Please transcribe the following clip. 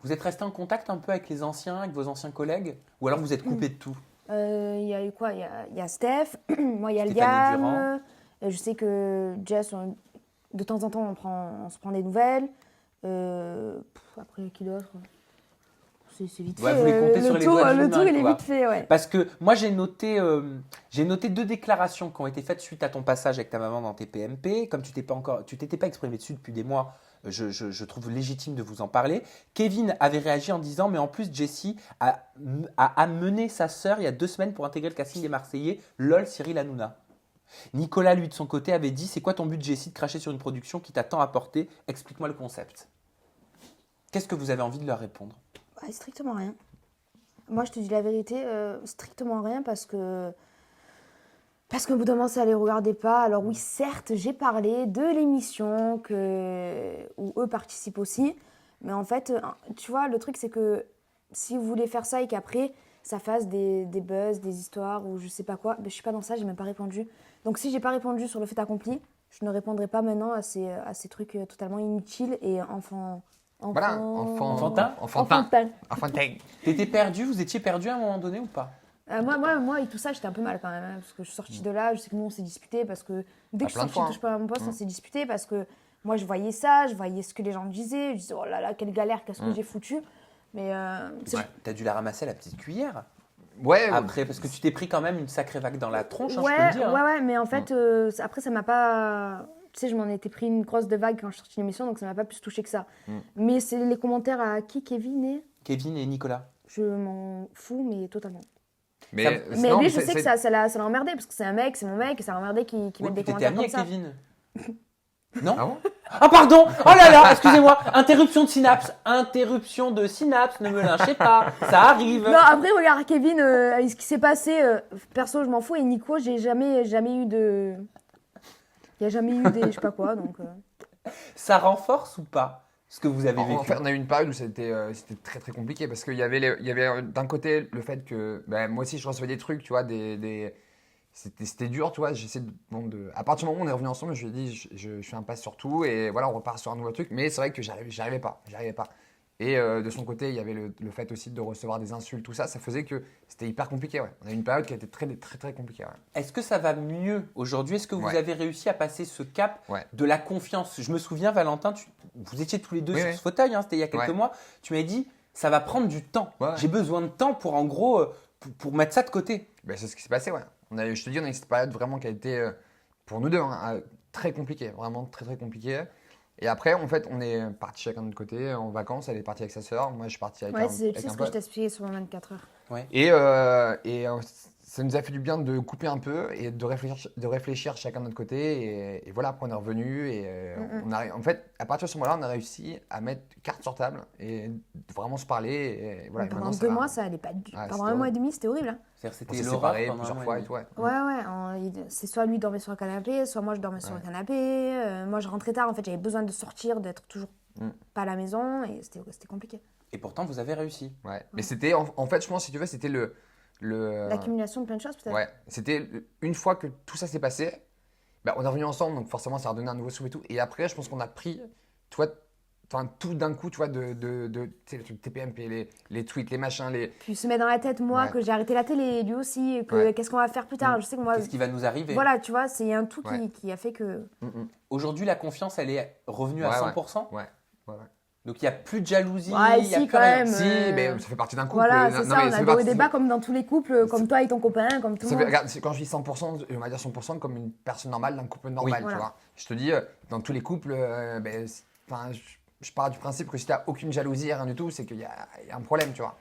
Vous êtes resté en contact un peu avec les anciens, avec vos anciens collègues? Ou alors vous êtes coupé de tout? Il y a eu quoi? Il y a Steph, moi il y a Stéphanie Durand? Liam, je sais que Jess, de temps en temps on se prend des nouvelles. Après, qui d'autre? C'est vite Ouais, fait. vous les comptez sur les doigts d'une Le tour main, il est quoi. vite fait, ouais. Parce que moi, j'ai noté deux déclarations qui ont été faites suite à ton passage avec ta maman dans tes PMP. Comme tu t'étais pas exprimé dessus depuis des mois, je trouve légitime de vous en parler. Kevin avait réagi en disant, mais en plus, Jessie a amené sa sœur il y a 2 semaines pour intégrer le casting des Marseillais. Lol, Cyril Hanouna. Nicolas, lui, de son côté, avait dit, c'est quoi ton but, Jessie, de cracher sur une production qui t'a tant apporté? Explique-moi le concept. Qu'est-ce que vous avez envie de leur répondre? Ouais, strictement rien. Moi, je te dis la vérité, strictement rien parce que qu'au bout d'un moment, ça les regardait pas. Alors oui, certes, j'ai parlé de l'émission où eux participent aussi. Mais en fait, tu vois, le truc, c'est que si vous voulez faire ça et qu'après, ça fasse des buzz, des histoires ou je sais pas quoi, ben, je suis pas dans ça, j'ai même pas répondu. Donc si j'ai pas répondu sur le fait accompli, je ne répondrai pas maintenant à ces trucs totalement inutiles et Voilà, Enfantin. enfantin. Enfantin. T'étais perdu, vous étiez perdu à un moment donné ou pas? Moi, et tout ça, j'étais un peu mal quand même, hein, parce que je suis sortie de là, je sais que nous, on s'est disputé, parce que dès que je suis plein de sortie fois, de Touche pas à mon poste, on s'est disputé, parce que moi, je voyais ça, je voyais ce que les gens disaient, je disais, oh là là, quelle galère, qu'est-ce que j'ai foutu. Mais T'as dû la ramasser à la petite cuillère Ouais, après, parce que tu t'es pris quand même une sacrée vague dans la tronche, hein, je peux ouais, le dire. ouais, mais en fait, après, ça m'a pas... Tu sais, je m'en étais pris une grosse de vague quand je suis sortie de l'émission, donc ça m'a pas plus touché que ça. Mais c'est les commentaires à qui, Kevin et... Kevin et Nicolas. Je m'en fous, mais totalement. mais Mais non, lui, je sais que ça l'a emmerdé, parce que c'est un mec, c'est mon mec, et ça l'a emmerdé qu'il Oui, mette des puis t'étais commentaires ami comme avec ça. Kevin. Non? Ah bon? Ah pardon! Oh là là, excusez-moi, interruption de synapse. Interruption de synapse, ne me lynchez pas, ça arrive. Non, après, regarde, Kevin, ce qui s'est passé, perso, je m'en fous. Et Nico, j'ai jamais eu de. Il n'y a jamais eu des. Je sais pas quoi, donc. Ça renforce ou pas ce que vous avez vécu? En fait, on a eu une période où c'était très très compliqué parce qu'il y avait, d'un côté le fait que moi aussi je recevais des trucs, tu vois, c'était dur, tu vois. À partir du moment où on est revenu ensemble, je lui ai dit, je fais un pas sur tout et voilà, on repart sur un nouveau truc. Mais c'est vrai que j'arrivais pas. Et de son côté, il y avait le fait aussi de recevoir des insultes, tout ça. Ça faisait que c'était hyper compliqué, ouais. On a eu une période qui a été très très très compliquée, ouais. Est-ce que ça va mieux aujourd'hui? Est-ce que vous Ouais. avez réussi à passer ce cap Ouais. de la confiance? Je me souviens, Valentin, vous étiez tous les deux Oui, sur oui. ce fauteuil, hein, c'était il y a quelques Ouais. mois. Tu m'avais dit, ça va prendre du temps. Ouais. J'ai besoin de temps pour, en gros, pour mettre ça de côté. C'est ce qui s'est passé, ouais. Je te dis, on a eu cette période vraiment qui a été, pour nous deux, hein, très compliquée, vraiment très très compliquée. Et après, en fait, on est partis chacun de notre côté en vacances. Elle est partie avec sa sœur, moi je suis parti avec Ouais, un, c'est avec un ce que je pote. t'ai expliqué sur le 24 heures. Et ça nous a fait du bien de couper un peu et de réfléchir chacun de notre côté. Et voilà, après on est revenu. Et en fait, à partir de ce moment-là, on a réussi à mettre carte sur table et de vraiment se parler. Et voilà, et Pendant maintenant, 2 va. mois, ça allait pas Ah, pendant c'était 1 mois et horrible. demi, c'était horrible. Hein. C'est-à-dire, On c'était s'est l'horreur séparés pendant un plusieurs mois fois et et tout, ouais. C'est soit lui dormait sur le canapé, soit moi je dormais sur le canapé. Moi je rentrais tard, en fait j'avais besoin de sortir, d'être toujours pas à la maison et c'était compliqué. Et pourtant, vous avez réussi. Ouais. Mais c'était, en fait, je pense, si tu veux, c'était le L'accumulation de plein de choses peut-être. Ouais, c'était une fois que tout ça s'est passé, on est revenus ensemble, donc forcément ça a redonné un nouveau souffle et tout. Et après, je pense qu'on a pris, tu vois, tout d'un coup, tu vois, tu sais, le truc TPMP, les tweets, les machins, Puis se met dans la tête, moi, Ouais. que j'ai arrêté la télé, lui aussi, et que Ouais. qu'est-ce qu'on va faire plus tard. Je sais que moi, Qu'est-ce qui va nous arriver? voilà, tu vois, c'est un tout Ouais. qui a fait que. Aujourd'hui, la confiance, elle est revenue à Ouais, 100%. Ouais. Donc, il n'y a plus de jalousie, Ouais, il n'y a si, plus quand rien. même. Si, mais ça fait partie d'un couple. Voilà, Non, c'est ça, mais on ça a fait des hauts et partie- des bas comme dans tous les couples, comme toi et ton copain, comme tout le ça fait- monde. regarde, quand je dis 100%, on va dire 100% comme une personne normale d'un couple normal, Voilà. tu vois. Je te dis, dans tous les couples, je pars du principe que si tu n'as aucune jalousie, rien du tout, c'est qu'il y a un problème, tu vois.